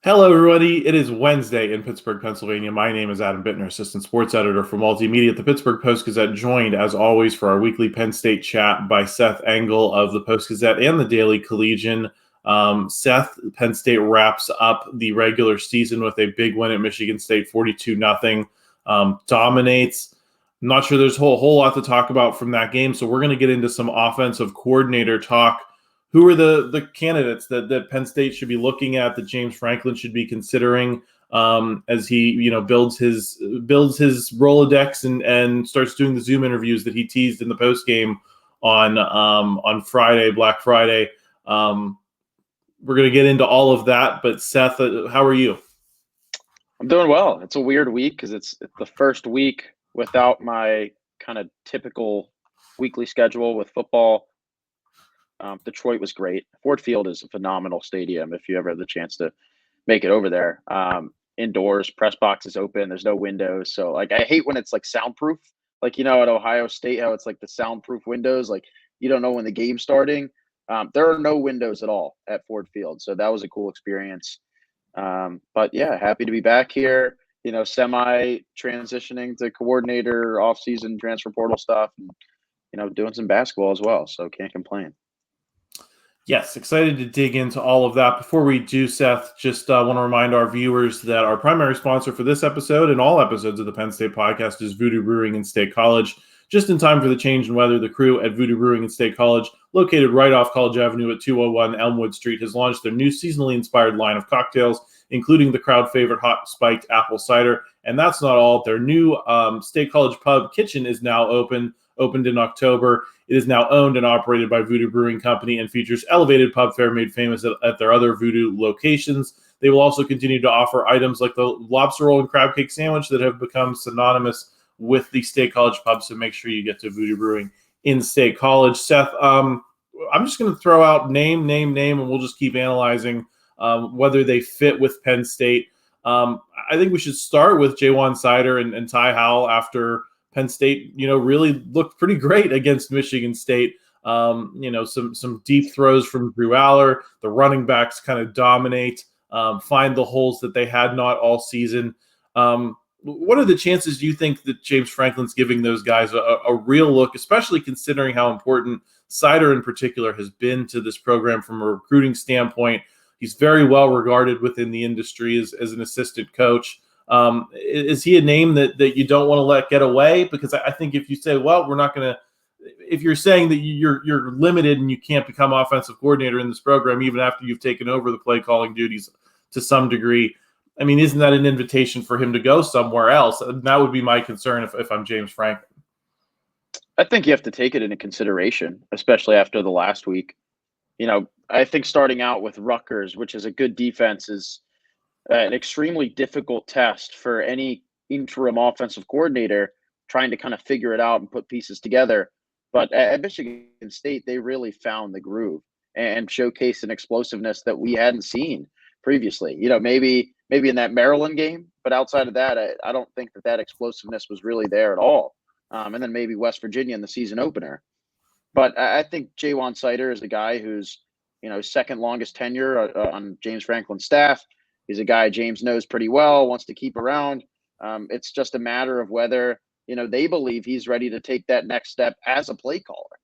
Hello, everybody. It is Wednesday in Pittsburgh, Pennsylvania. My name is Adam Bittner, Assistant Sports Editor for Multimedia at the Pittsburgh Post-Gazette, joined, as always, for our weekly Penn State chat by Seth Engle of the Post-Gazette and the Daily Collegian. Seth, Penn State wraps up the regular season with a big win at Michigan State, 42-0. Dominates. I'm not sure there's a whole lot to talk about from that game, so we're going to get into some offensive coordinator talk. Who are the candidates that Penn State should be looking at, that James Franklin should be considering as he builds his Rolodex and starts doing the Zoom interviews that he teased in the post game on Friday, Black Friday. We're going to get into all of that, but Seth, how are you? I'm doing well. It's a weird week because it's the first week without my kind of typical weekly schedule with football. Detroit was great. Ford Field is a phenomenal stadium if you ever have the chance to make it over there. Indoors, press box is open. There's no windows. So, I hate when it's, soundproof. At Ohio State, how it's, the soundproof windows. You don't know when the game's starting. There are no windows at all at Ford Field. So that was a cool experience. But, yeah, happy to be back here, semi-transitioning to coordinator, off-season transfer portal stuff, and, doing some basketball as well. So can't complain. Yes, excited to dig into all of that. Before we do, Seth, just want to remind our viewers that our primary sponsor for this episode and all episodes of the Penn State podcast is Voodoo Brewing and State College. Just in time for the change in weather, the crew at Voodoo Brewing and State College, located right off College Avenue at 201 Elmwood Street, has launched their new seasonally inspired line of cocktails, including the crowd favorite hot spiked apple cider. And that's not all. Their new State College Pub kitchen is now opened in October. It is now owned and operated by Voodoo Brewing Company and features elevated pub fare made famous at their other Voodoo locations. They will also continue to offer items like the lobster roll and crab cake sandwich that have become synonymous with the State College Pub, so make sure you get to Voodoo Brewing in State College. Seth, I'm just going to throw out name, and we'll just keep analyzing whether they fit with Penn State. I think we should start with Ja'Juan Seider and Ty Howell after Penn State, really looked pretty great against Michigan State. Some deep throws from Drew Allar. The running backs kind of dominate, find the holes that they had not all season. What are the chances do you think that James Franklin's giving those guys a real look, especially considering how important Seider in particular has been to this program from a recruiting standpoint? He's very well regarded within the industry as an assistant coach. Is he a name that you don't want to let get away? Because I think if you say, well, we're not going to, if you're saying that you're limited and you can't become offensive coordinator in this program, even after you've taken over the play calling duties to some degree, I mean, isn't that an invitation for him to go somewhere else? That would be my concern if I'm James Franklin. I think you have to take it into consideration, especially after the last week. I think starting out with Rutgers, which is a good defense, is an extremely difficult test for any interim offensive coordinator trying to kind of figure it out and put pieces together. But at Michigan State, they really found the groove and showcased an explosiveness that we hadn't seen previously. Maybe in that Maryland game, but outside of that, I don't think that explosiveness was really there at all. And then maybe West Virginia in the season opener. But I think Ja'Juan Seider is a guy who's, second longest tenure on James Franklin's staff. He's a guy James knows pretty well, wants to keep around. It's just a matter of whether, they believe he's ready to take that next step as a play caller.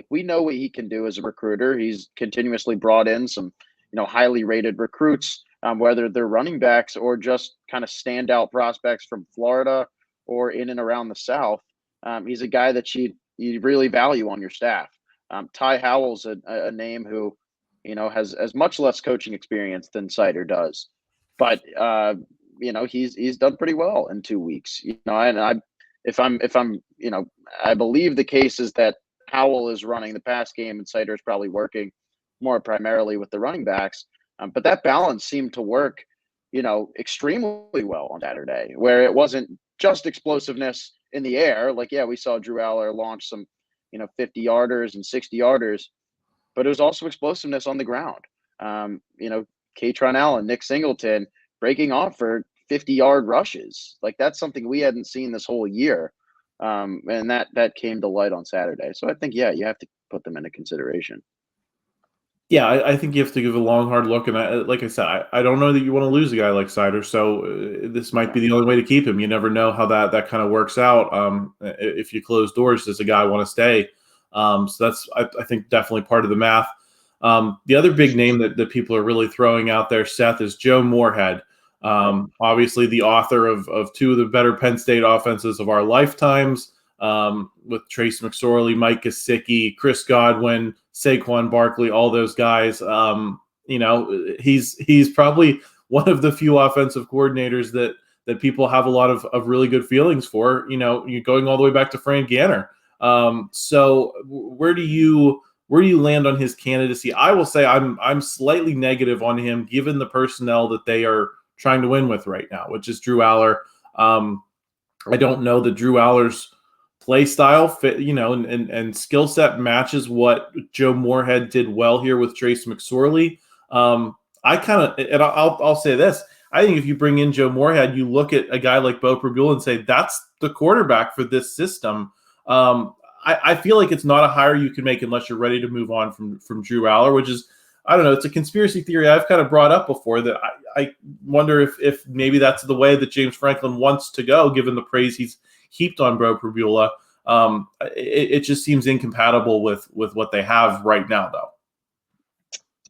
We know what he can do as a recruiter. He's continuously brought in some, highly rated recruits, whether they're running backs or just kind of standout prospects from Florida or in and around the South. He's a guy that you really value on your staff. Ty Howell's a name who, has much less coaching experience than Seider does. But he's done pretty well in 2 weeks. And I believe the case is that Howell is running the pass game and Seider is probably working more primarily with the running backs. But that balance seemed to work, extremely well on Saturday, where it wasn't just explosiveness in the air. We saw Drew Allar launch some, 50-yarders and 60-yarders, but it was also explosiveness on the ground. Kaytron Allen, Nick Singleton breaking off for 50-yard rushes. That's something we hadn't seen this whole year. And that came to light on Saturday. So I think, you have to put them into consideration. Yeah, I think you have to give a long, hard look. And like I said, I don't know that you want to lose a guy like Sider. So this might be the only way to keep him. You never know how that kind of works out. If you close doors, does a guy want to stay? So that's, I think, definitely part of the math. The other big name that people are really throwing out there, Seth, is Joe Moorhead. Obviously, the author of two of the better Penn State offenses of our lifetimes, with Trace McSorley, Mike Gesicki, Chris Godwin, Saquon, Barkley, all those guys. He's probably one of the few offensive coordinators that people have a lot of really good feelings for. You're going all the way back to Frank Ganner. So where do you land on his candidacy? I will say I'm slightly negative on him, given the personnel that they are trying to win with right now, which is Drew Allar. I don't know that Drew Allar's play style fit, and skill set matches what Joe Moorhead did well here with Trace McSorley. I kind of, and I'll say this: I think if you bring in Joe Moorhead, you look at a guy like Bo Prabula and say that's the quarterback for this system. I feel like it's not a hire you can make unless you're ready to move on from Drew Allar, which is, I don't know, it's a conspiracy theory I've kind of brought up before, that I wonder if maybe that's the way that James Franklin wants to go, given the praise he's heaped on Bo Prabula. It just seems incompatible with what they have right now, though.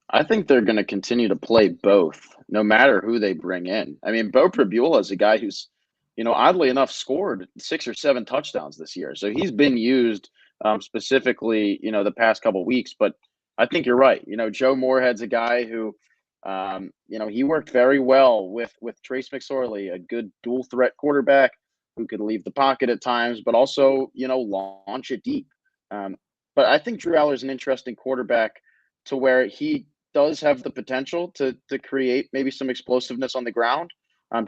I think they're going to continue to play both, no matter who they bring in. I mean, Bo Prabula is a guy who's, oddly enough, scored 6 or 7 touchdowns this year. So he's been used specifically, the past couple of weeks. But I think you're right. Joe Moorhead's a guy who, he worked very well with Trace McSorley, a good dual threat quarterback who could leave the pocket at times, but also, launch it deep. But I think Drew Allar is an interesting quarterback to where he does have the potential to create maybe some explosiveness on the ground,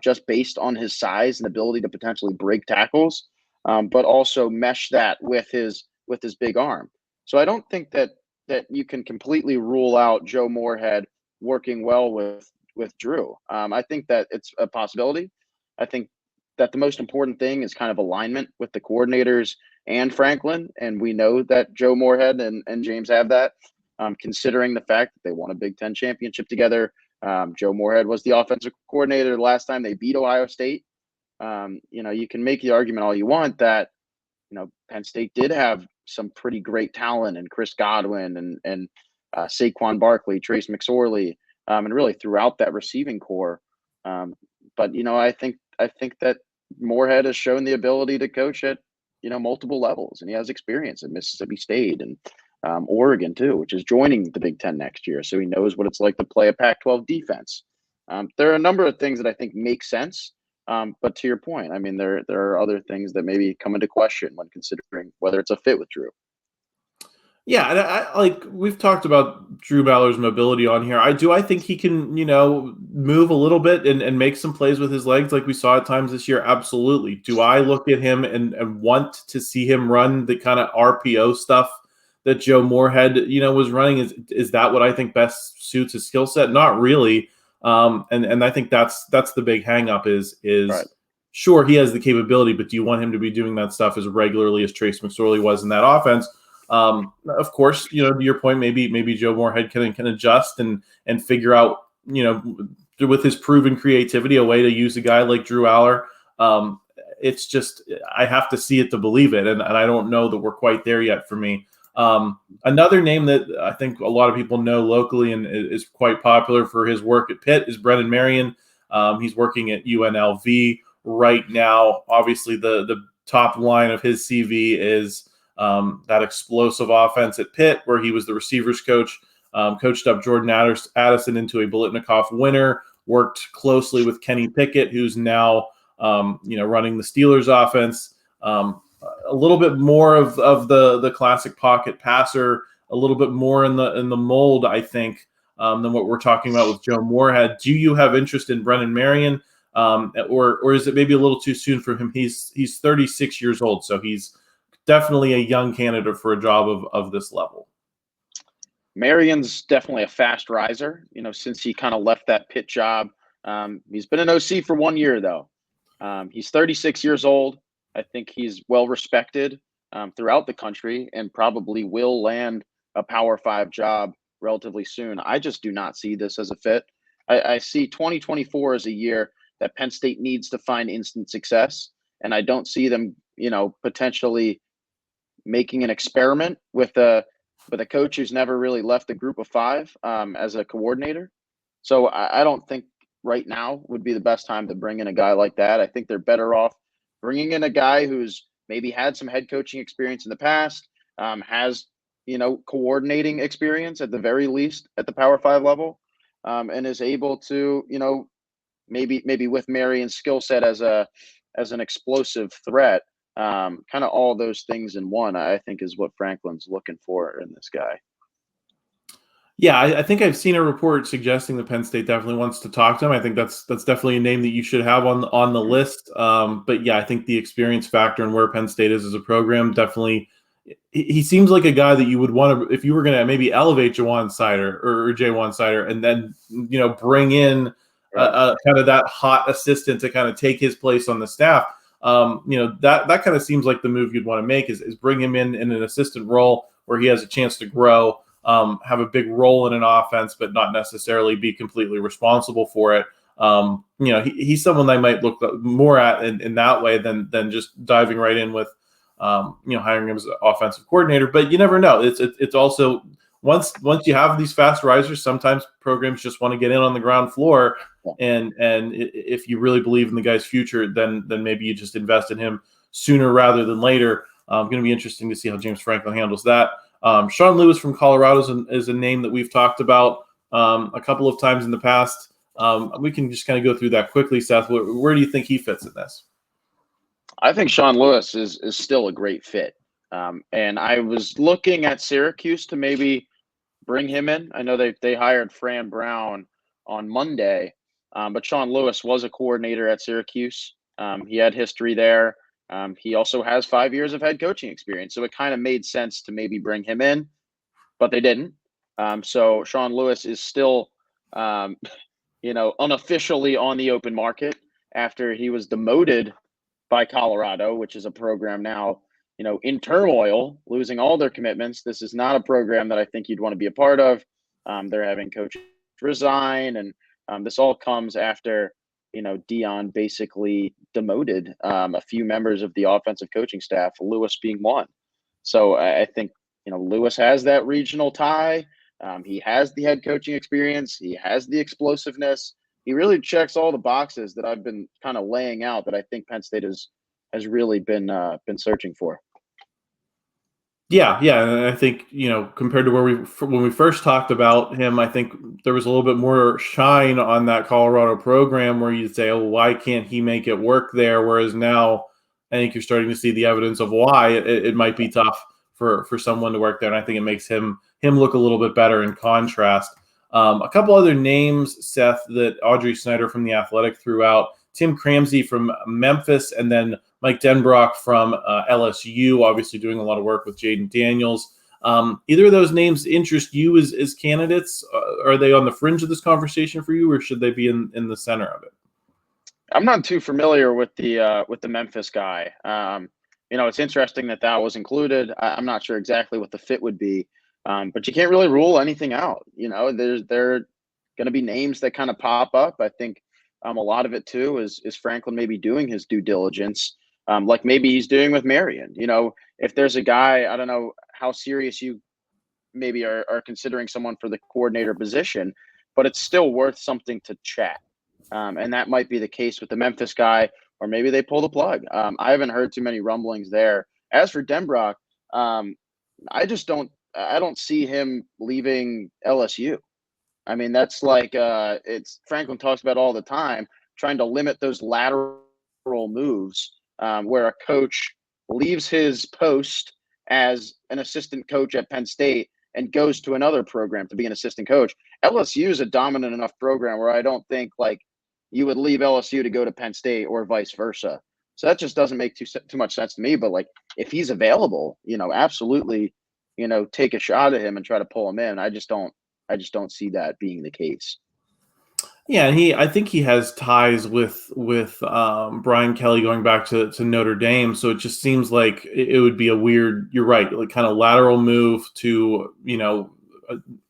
just based on his size and ability to potentially break tackles, but also mesh that with his big arm. So I don't think that you can completely rule out Joe Moorhead working well with Drew. I think that it's a possibility. I think that the most important thing is kind of alignment with the coordinators and Franklin, and we know that Joe Moorhead and James have that. Considering the fact that they won a Big Ten championship together. Joe Moorhead was the offensive coordinator the last time they beat Ohio State. You can make the argument all you want that, Penn State did have some pretty great talent, and Chris Godwin and Saquon Barkley, Trace McSorley, and really throughout that receiving core. But I think that Moorhead has shown the ability to coach at multiple levels, and he has experience at Mississippi State and Oregon too, which is joining the Big Ten next year. So he knows what it's like to play a Pac-12 defense. There are a number of things that I think make sense. But to your point, I mean, there are other things that maybe come into question when considering whether it's a fit with Drew. Yeah, and I we've talked about Drew Allar's mobility on here. I think he can, move a little bit and make some plays with his legs like we saw at times this year. Absolutely. Do I look at him and want to see him run the kind of RPO stuff that Joe Moorhead, was running? Is that what I think best suits his skill set? Not really. And I think that's the big hang up is right. Sure, he has the capability, but do you want him to be doing that stuff as regularly as Trace McSorley was in that offense? Of course, to your point, maybe Joe Moorhead can adjust and figure out, with his proven creativity, a way to use a guy like Drew Allar. It's just, I have to see it to believe it. And I don't know that we're quite there yet for me. Another name that I think a lot of people know locally and is quite popular for his work at Pitt is Brennan Marion. He's working at UNLV right now. Obviously, the top line of his CV is that explosive offense at Pitt, where he was the receivers coach, coached up Jordan Addison into a Biletnikoff winner, worked closely with Kenny Pickett, who's now running the Steelers offense. A little bit more of the classic pocket passer, a little bit more in the mold, I think, than what we're talking about with Joe Moorhead. Do you have interest in Brennan Marion, or is it maybe a little too soon for him? He's 36 years old, so he's definitely a young candidate for a job of this level. Marion's definitely a fast riser, since he kind of left that Pitt job. He's been an OC for 1 year, though. He's 36 years old. I think he's well respected throughout the country and probably will land a Power 5 job relatively soon. I just do not see this as a fit. I see 2024 as a year that Penn State needs to find instant success, and I don't see them, potentially making an experiment with a coach who's never really left the group of five as a coordinator. So I don't think right now would be the best time to bring in a guy like that. I think they're better off bringing in a guy who's maybe had some head coaching experience in the past, has coordinating experience at the very least at the Power 5 level, and is able to maybe with Marion's skill set as an explosive threat, kind of all those things in one, I think is what Franklin's looking for in this guy. Yeah, I think I've seen a report suggesting that Penn State definitely wants to talk to him. I think that's definitely a name that you should have on the list. But yeah, I think the experience factor and where Penn State is as a program definitely. He seems like a guy that you would want to, if you were going to maybe elevate Ja'Juan Seider or Ja'Juan Seider, and then bring in kind of that hot assistant to kind of take his place on the staff. That kind of seems like the move you'd want to make is bring him in an assistant role where he has a chance to grow. Have a big role in an offense, but not necessarily be completely responsible for it. He's someone I might look more at in that way than just diving right in with, hiring him as an offensive coordinator. But you never know. It's also once you have these fast risers, sometimes programs just want to get in on the ground floor. And if you really believe in the guy's future, then maybe you just invest in him sooner rather than later. Going to be interesting to see how James Franklin handles that. Sean Lewis from Colorado is a name that we've talked about a couple of times in the past. We can just kind of go through that quickly, Seth. Where do you think he fits in this? I think Sean Lewis is still a great fit. And I was looking at Syracuse to maybe bring him in. I know they hired Fran Brown on Monday, but Sean Lewis was a coordinator at Syracuse. He had history there. He also has 5 years of head coaching experience. So it kind of made sense to maybe bring him in, but they didn't. So Sean Lewis is still, unofficially on the open market after he was demoted by Colorado, which is a program now, in turmoil, losing all their commitments. This is not a program that I think you'd want to be a part of. They're having coaches resign, and this all comes after Dion basically demoted a few members of the offensive coaching staff, Lewis being one. So I think, Lewis has that regional tie. He has the head coaching experience. He has the explosiveness. He really checks all the boxes that I've been kind of laying out that I think Penn State has really been searching for. Yeah, and I think compared to when we first talked about him, I think there was a little bit more shine on that Colorado program where you'd say, "Oh, why can't he make it work there?" Whereas now, I think you're starting to see the evidence of why it might be tough for someone to work there, and I think it makes him look a little bit better in contrast. A couple other names, Seth, that Audrey Snyder from The Athletic threw out: Tim Cramsey from Memphis, and then Mike Denbrock from LSU, obviously doing a lot of work with Jaden Daniels. Either of those names interest you as candidates? Are they on the fringe of this conversation for you, or should they be in the center of it? I'm not too familiar with the Memphis guy. It's interesting that was included. I'm not sure exactly what the fit would be, but you can't there are going to be names that kind of pop up. I think a lot of it too is Franklin maybe doing his due diligence, like maybe he's doing with Marion. If there's a guy, I don't know how serious you maybe are considering someone for the coordinator position, but it's still worth something to chat. And that might be the case with the Memphis guy, or maybe they pull the plug. I haven't heard too many rumblings there. As for Denbrock, I don't see him leaving LSU. I mean, that's like it's Franklin talks about all the time, trying to limit those lateral moves where a coach leaves his post as an assistant coach at Penn State and goes to another program to be an assistant coach. LSU is a dominant enough program where I don't think you would leave LSU to go to Penn State or vice versa. So that just doesn't make too much sense to me. But if he's available, absolutely, take a shot at him and try to pull him in. I just don't see that being the case. Yeah, and I think he has ties with Brian Kelly going back to Notre Dame. So it just seems like it would be a weird. You're right, kind of lateral move to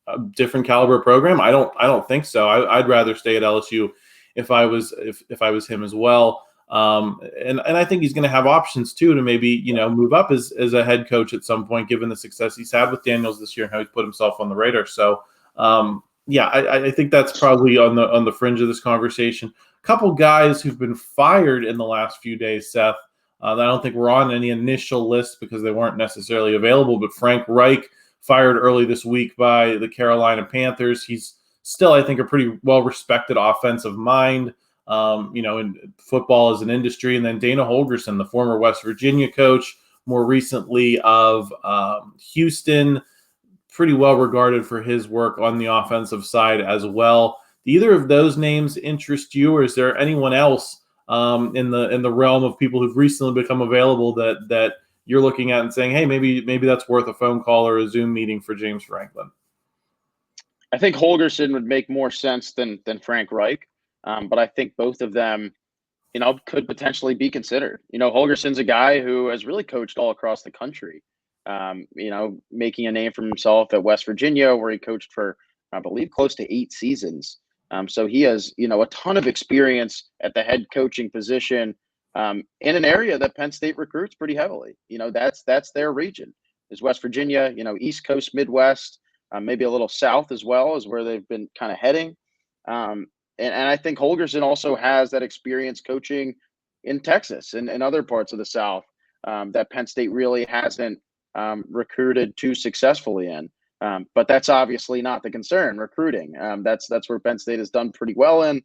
a different caliber program? I don't think so. I'd rather stay at LSU if I was him as well. And I think he's going to have options too to maybe move up as a head coach at some point, given the success he's had with Daniels this year and how he's put himself on the radar. So I think that's probably on the fringe of this conversation. A couple guys who've been fired in the last few days, Seth. I don't think we're on any initial list because they weren't necessarily available, but Frank Reich fired early this week by the Carolina Panthers. He's still, I think, a pretty well-respected offensive mind, in football as an industry. And then Dana Holgorsen, the former West Virginia coach, more recently of Houston, pretty well regarded for his work on the offensive side as well. Do either of those names interest you, or is there anyone else in the realm of people who've recently become available that you're looking at and saying, hey, maybe that's worth a phone call or a Zoom meeting for James Franklin? I think Holgorsen would make more sense than Frank Reich, but I think both of them, could potentially be considered. Holgersen's a guy who has really coached all across the country, making a name for himself at West Virginia, where he coached for, I believe, close to 8 seasons. So he has, a ton of experience at the head coaching position in an area that Penn State recruits pretty heavily. That's their region is West Virginia, East Coast, Midwest, maybe a little south as well is where they've been kind of heading. And I think Holgorsen also has that experience coaching in Texas and other parts of the South that Penn State really hasn't recruited too successfully in. But that's obviously not the concern, recruiting. That's where Penn State has done pretty well in.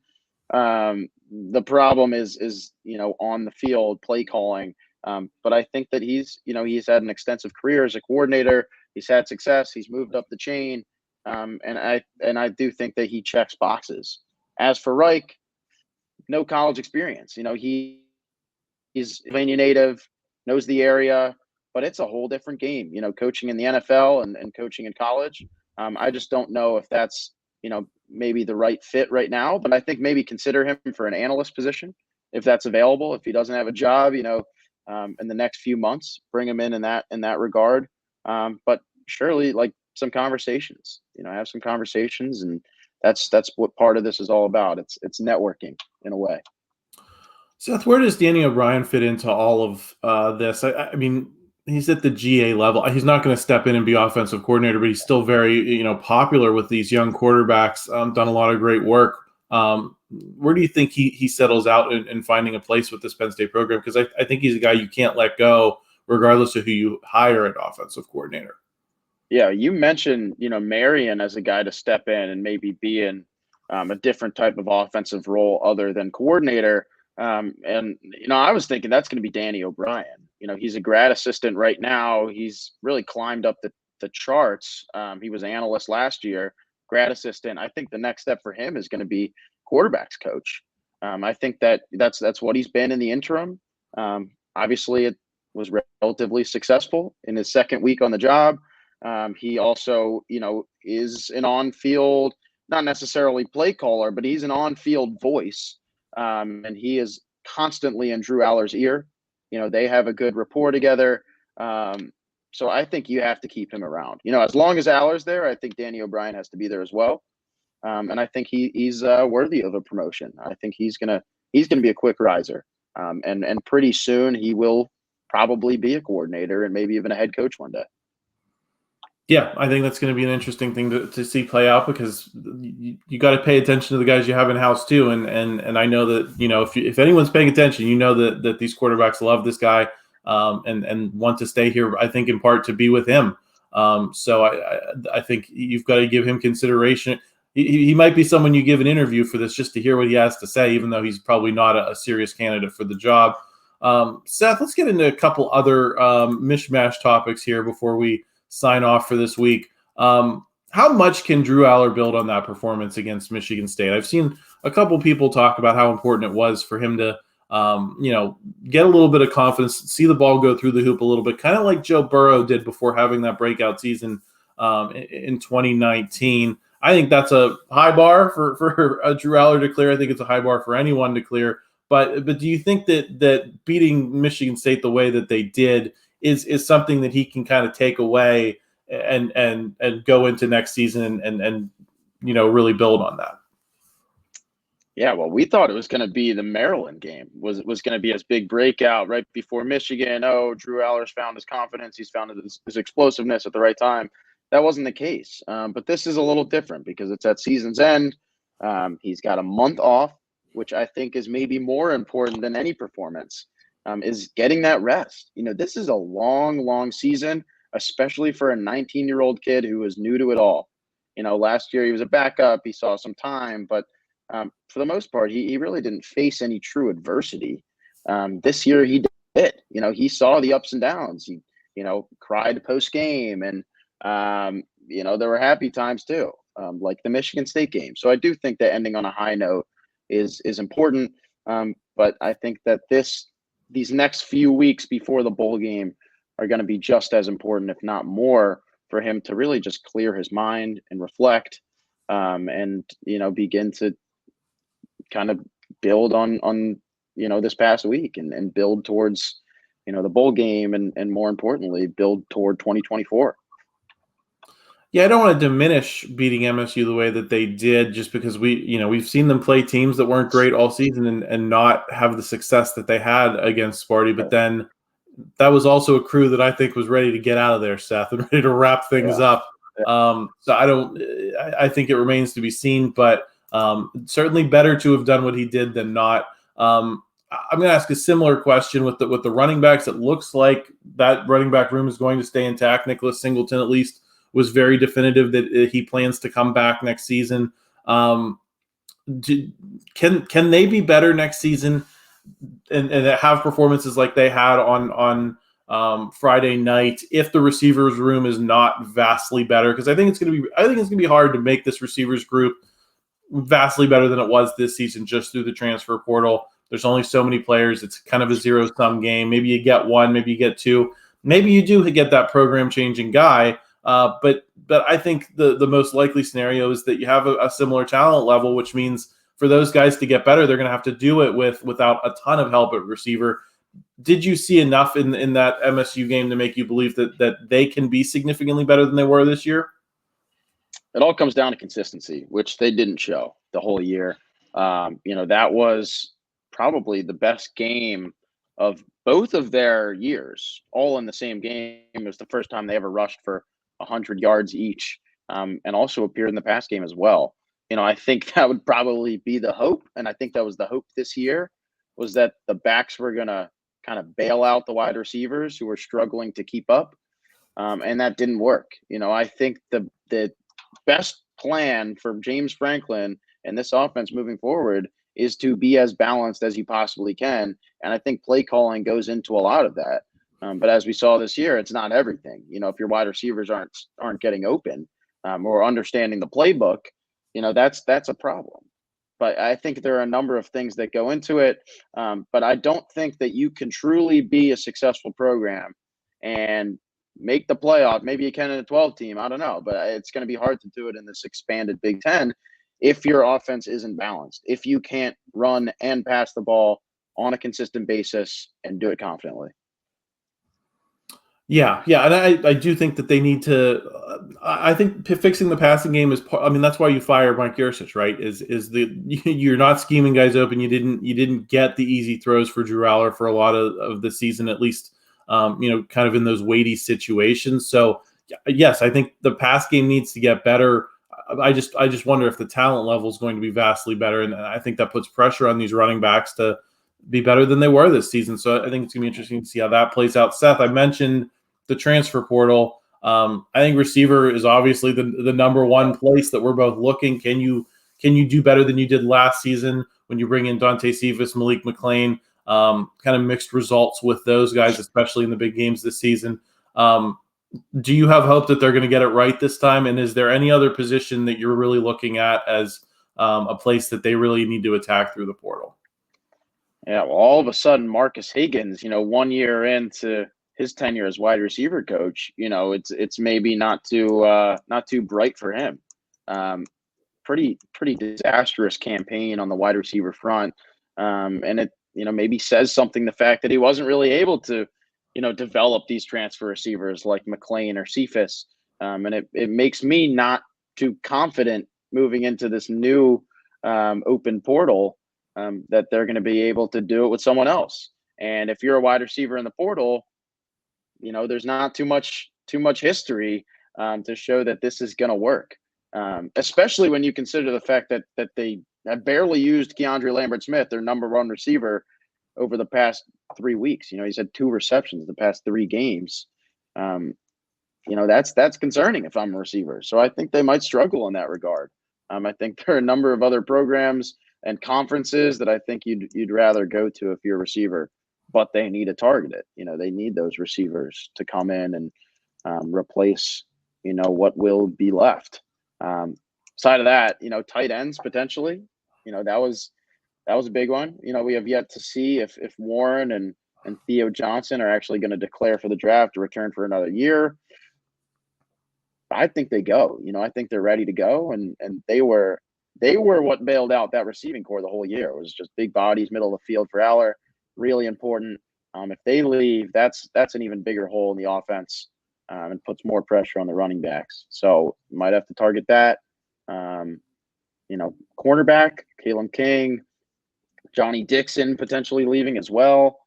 The problem is on the field play calling. But I think that he's had an extensive career as a coordinator. He's had success. He's moved up the chain. And I do think that he checks boxes. As for Reich, no college experience. He's Pennsylvania native, knows the area, but it's a whole different game, coaching in the NFL and coaching in college. I just don't know if that's, maybe the right fit right now, but I think maybe consider him for an analyst position if that's available. If he doesn't have a job, in the next few months, bring him in that regard. But surely like some conversations, have some conversations, and that's what part of this is all about. It's networking in a way. Seth, where does Danny O'Brien fit into all of this? I mean, he's at the GA level. He's not going to step in and be offensive coordinator, but he's still very, popular with these young quarterbacks. Done a lot of great work. Where do you think he settles out in finding a place with this Penn State program? Because I think he's a guy you can't let go, regardless of who you hire at offensive coordinator. Yeah, you mentioned, Marion as a guy to step in and maybe be in a different type of offensive role other than coordinator. And I was thinking that's going to be Danny O'Brien. He's a grad assistant right now. He's really climbed up the charts. He was analyst last year, grad assistant. I think the next step for him is going to be quarterbacks coach. I think that's what he's been in the interim. Obviously, it was relatively successful in his second week on the job. He also, is an on-field, not necessarily play caller, but he's an on-field voice. And he is constantly in Drew Allar's ear. They have a good rapport together. So I think you have to keep him around. As long as Allar's there, I think Danny O'Brien has to be there as well. And I think he's worthy of a promotion. I think he's gonna be a quick riser. And pretty soon he will probably be a coordinator and maybe even a head coach one day. Yeah, I think that's going to be an interesting thing to see play out, because you got to pay attention to the guys you have in house too. And I know that, if anyone's paying attention, that these quarterbacks love this guy and want to stay here, I think in part to be with him. So I think you've got to give him consideration. He might be someone you give an interview for this just to hear what he has to say, even though he's probably not a serious candidate for the job. Seth, let's get into a couple other mishmash topics here before we sign off for this week. How much can Drew Allar build on that performance against Michigan State? I've seen a couple people talk about how important it was for him to, get a little bit of confidence, see the ball go through the hoop a little bit, kind of like Joe Burrow did before having that breakout season in 2019. I think that's a high bar for Drew Allar to clear. I think it's a high bar for anyone to clear. But do you think that beating Michigan State the way that they did is something that he can kind of take away and go into next season and really build on that. Yeah, well, we thought it was going to be the Maryland game was going to be his big breakout right before Michigan. Oh, Drew Allar's found his confidence. He's found his explosiveness at the right time. That wasn't the case. But this is a little different because it's at season's end. He's got a month off, which I think is maybe more important than any performance, is getting that rest. This is a long, long season, especially for a 19-year-old kid who is new to it all. Last year he was a backup. He saw some time, but for the most part, he really didn't face any true adversity. This year he did. He saw the ups and downs. He, cried post game, and there were happy times too, like the Michigan State game. So I do think that ending on a high note is important. But I think that these next few weeks before the bowl game are going to be just as important, if not more, for him to really just clear his mind and reflect, and begin to kind of build on this past week and build towards the bowl game and more importantly build toward 2024. Yeah, I don't want to diminish beating MSU the way that they did just because we've seen them play teams that weren't great all season and not have the success that they had against Sparty. But then that was also a crew that I think was ready to get out of there, Seth, and ready to wrap things up. So I think it remains to be seen, but certainly better to have done what he did than not. I'm going to ask a similar question with the running backs. It looks like that running back room is going to stay intact. Nicholas Singleton, at least, was very definitive that he plans to come back next season. Can they be better next season and have performances like they had on Friday night if the receivers room is not vastly better? Because I think it's going to be hard to make this receivers group vastly better than it was this season just through the transfer portal. There's only so many players. It's kind of a zero-sum game. Maybe you get one, maybe you get two. Maybe you do get that program-changing guy. But I think the most likely scenario is that you have a similar talent level, which means for those guys to get better, they're going to have to do it without a ton of help at receiver. Did you see enough in that MSU game to make you believe that they can be significantly better than they were this year? It all comes down to consistency, which they didn't show the whole year. That was probably the best game of both of their years, all in the same game. It was the first time they ever rushed for 100 yards each, and also appeared in the pass game as well. I think that would probably be the hope, and I think that was the hope this year, was that the backs were going to kind of bail out the wide receivers who were struggling to keep up, and that didn't work. I think the best plan for James Franklin and this offense moving forward is to be as balanced as you possibly can, and I think play calling goes into a lot of that. But as we saw this year, it's not everything. If your wide receivers aren't getting open or understanding the playbook, that's a problem. But I think there are a number of things that go into it. But I don't think that you can truly be a successful program and make the playoff. Maybe you can in a 12 team. I don't know. But it's going to be hard to do it in this expanded Big Ten if your offense isn't balanced, if you can't run and pass the ball on a consistent basis and do it confidently. Yeah, and I do think that they need to. I think fixing the passing game is part. I mean, that's why you fire Mike Yurcich, right? Is you're not scheming guys open. You didn't get the easy throws for Drew Allar for a lot of the season, at least. Kind of in those weighty situations. So yes, I think the pass game needs to get better. I just wonder if the talent level is going to be vastly better, and I think that puts pressure on these running backs to be better than they were this season. So I think it's going to be interesting to see how that plays out. Seth, I mentioned the transfer portal. I think receiver is obviously the number one place that we're both looking. Can you do better than you did last season when you bring in Dante Cephas, Malik McLean? Kind of mixed results with those guys, especially in the big games this season. Do you have hope that they're going to get it right this time? And is there any other position that you're really looking at as a place that they really need to attack through the portal? Yeah, well, all of a sudden, Marcus Higgins, 1 year into his tenure as wide receiver coach, it's maybe not too bright for him. Pretty disastrous campaign on the wide receiver front, and it maybe says something, the fact that he wasn't really able to develop these transfer receivers like McLean or Cephas, And it makes me not too confident moving into this new open portal that they're going to be able to do it with someone else. And if you're a wide receiver in the portal, there's not too much history to show that this is going to work, especially when you consider the fact that they have barely used Keandre Lambert-Smith, their number one receiver, over the past 3 weeks. He's had 2 receptions the past 3 games. That's concerning if I'm a receiver. So I think they might struggle in that regard. I think there are a number of other programs and conferences that I think you'd rather go to if you're a receiver, but they need to target it. They need those receivers to come in and replace, what will be left. Side of that, tight ends potentially, that was a big one. We have yet to see if Warren and Theo Johnson are actually going to declare for the draft to return for another year. I think they go. I think they're ready to go, and they were what bailed out that receiving core the whole year. It was just big bodies, middle of the field for Allar, really important. If they leave, that's an even bigger hole in the offense, and puts more pressure on the running backs. So you might have to target that. Cornerback, Caleb King, Johnny Dixon potentially leaving as well.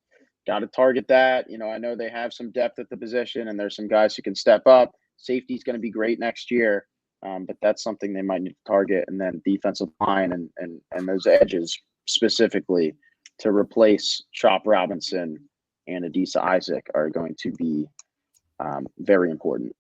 Got to target that. I know they have some depth at the position, and there's some guys who can step up. Safety's going to be great next year, but that's something they might need to target. And then defensive line and those edges specifically to replace Chop Robinson and Adisa Isaac are going to be very important.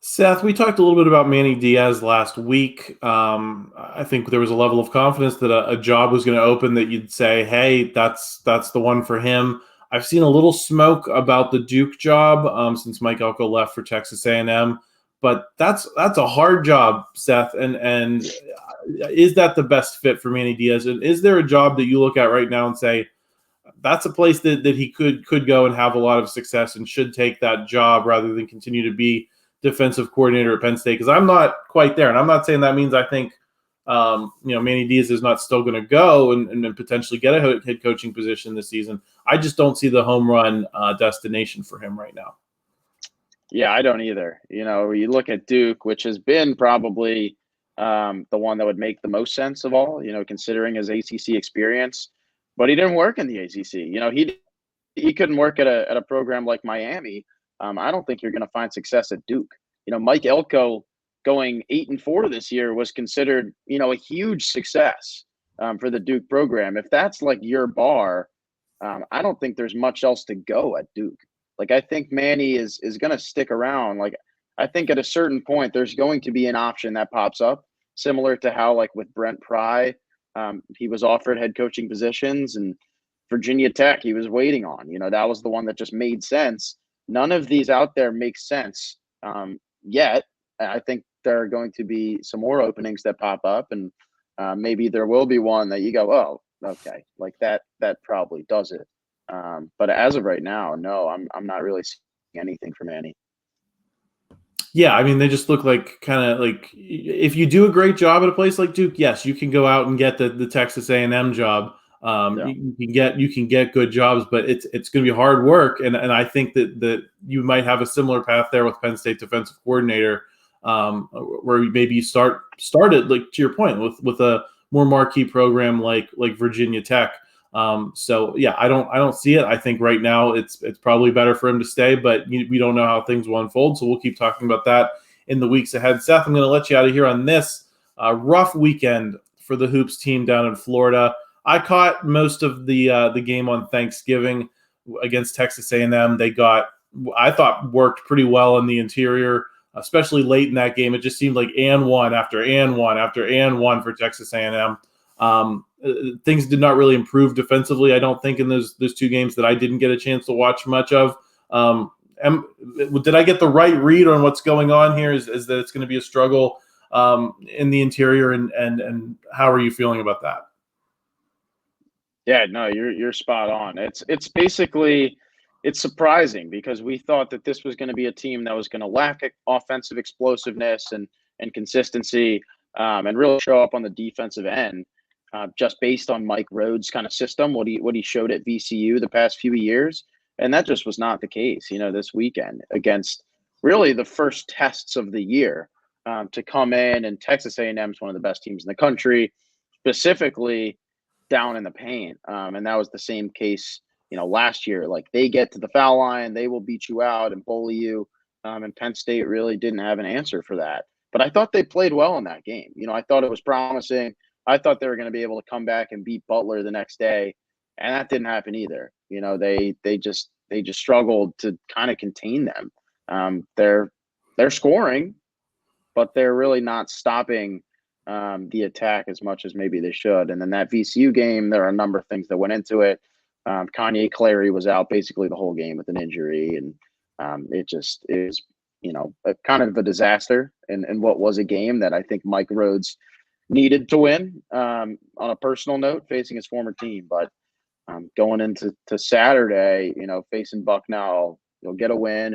Seth, we talked a little bit about Manny Diaz last week. I think there was a level of confidence that a job was going to open that you'd say, hey, that's the one for him. I've seen a little smoke about the Duke job since Mike Elko left for Texas A&M, but that's a hard job, Seth. And is that the best fit for Manny Diaz? And is there a job that you look at right now and say that's a place that he could go and have a lot of success and should take that job rather than continue to be defensive coordinator at Penn State? Because I'm not quite there, and I'm not saying that means I think Manny Diaz is not still going to go and potentially get a head coaching position this season. I just don't see the home run destination for him right now. Yeah, I don't either. You look at Duke, which has been probably the one that would make the most sense of all, considering his ACC experience, but he didn't work in the ACC. He couldn't work at a program like Miami. I don't think you're going to find success at Duke. Mike Elko going 8-4 this year was considered, a huge success for the Duke program. If that's like your bar, I don't think there's much else to go at Duke. Like, I think Manny is going to stick around. Like, I think at a certain point, there's going to be an option that pops up, similar to how, like, with Brent Pry, he was offered head coaching positions, and Virginia Tech he was waiting on. That was the one that just made sense. None of these out there make sense yet. I think there are going to be some more openings that pop up, and maybe there will be one that you go, oh, okay, like that probably does it. But as of right now, no, I'm not really seeing anything from Manny. Yeah, I mean, they just look like kind of like if you do a great job at a place like Duke, yes, you can go out and get the Texas A&M job. Yeah. You can get good jobs, but it's going to be hard work, and I think that you might have a similar path there with Penn State defensive coordinator, where maybe you started, like, to your point, with a more marquee program like Virginia Tech. So yeah, I don't see it. I think right now it's probably better for him to stay, but we don't know how things will unfold. So we'll keep talking about that in the weeks ahead. Seth, I'm going to let you out of here on this rough weekend for the Hoops team down in Florida. I caught most of the game on Thanksgiving against Texas A&M. They got, I thought, worked pretty well in the interior, especially late in that game. It just seemed like and one after and one after and one for Texas A&M. Things did not really improve defensively, I don't think, in those 2 games that I didn't get a chance to watch much of. Did I get the right read on what's going on here? Is that it's going to be a struggle in the interior, and how are you feeling about that? Yeah, no, you're spot on. It's basically, it's surprising because we thought that this was going to be a team that was going to lack offensive explosiveness and consistency, and really show up on the defensive end, just based on Mike Rhodes' kind of system, what he showed at VCU the past few years, and that just was not the case. This weekend against really the first tests of the year to come in. And Texas A&M is one of the best teams in the country, specifically down in the paint. And that was the same case, last year. Like, they get to the foul line, they will beat you out and bully you. And Penn State really didn't have an answer for that. But I thought they played well in that game. I thought it was promising. I thought they were going to be able to come back and beat Butler the next day, and that didn't happen either. They just struggled to kind of contain them. They're scoring, but they're really not stopping the attack as much as maybe they should. And then that VCU game, there are a number of things that went into it. Kanye Clary was out basically the whole game with an injury, and it just is, kind of a disaster in what was a game that I think Mike Rhodes needed to win on a personal note, facing his former team. But going into Saturday, facing Bucknell, you'll get a win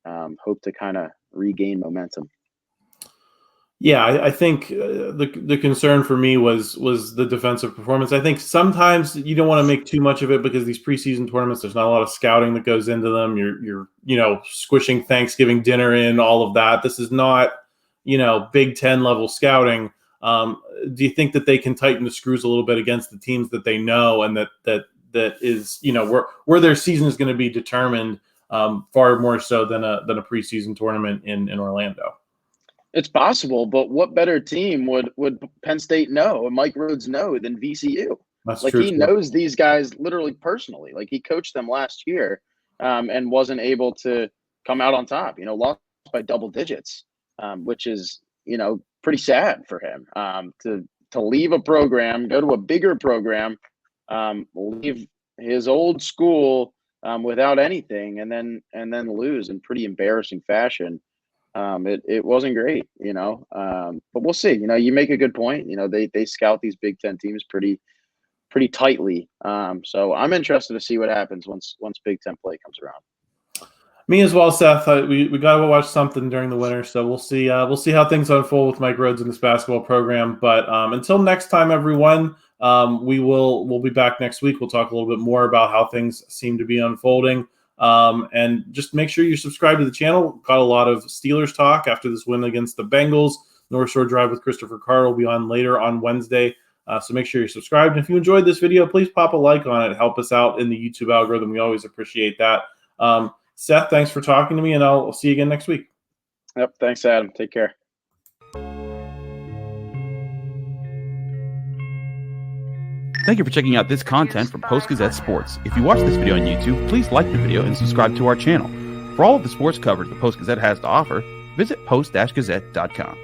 and hope to kind of regain momentum. Yeah, I think the concern for me was the defensive performance. I think sometimes you don't want to make too much of it because these preseason tournaments, there's not a lot of scouting that goes into them. You're squishing Thanksgiving dinner in, all of that. This is not, Big Ten level scouting. Do you think that they can tighten the screws a little bit against the teams that they know, and that is, where their season is going to be determined far more so than a preseason tournament in Orlando? It's possible, but what better team would Penn State know and Mike Rhodes know than VCU? That's like true. He knows these guys literally personally. Like, he coached them last year and wasn't able to come out on top. Lost by double digits, which is pretty sad for him. To leave a program, go to a bigger program, leave his old school without anything, and then lose in pretty embarrassing fashion. It wasn't great, but we'll see. You make a good point. They scout these Big Ten teams pretty tightly. So I'm interested to see what happens once Big Ten play comes around. Me as well, Seth. We got to watch something during the winter, so we'll see how things unfold with Mike Rhodes in this basketball program. But until next time, everyone, we'll be back next week. We'll talk a little bit more about how things seem to be unfolding. And just make sure you subscribe to the channel. Got a lot of Steelers talk after this win against the Bengals. North Shore Drive with Christopher Carr will be on later on Wednesday. So make sure you're subscribed. And if you enjoyed this video, please pop a like on it. Help us out in the YouTube algorithm. We always appreciate that. Seth, thanks for talking to me, and I'll see you again next week. Yep. Thanks, Adam. Take care. Thank you for checking out this content from Post-Gazette Sports. If you watch this video on YouTube, please like the video and subscribe to our channel. For all of the sports coverage the Post-Gazette has to offer, visit post-gazette.com.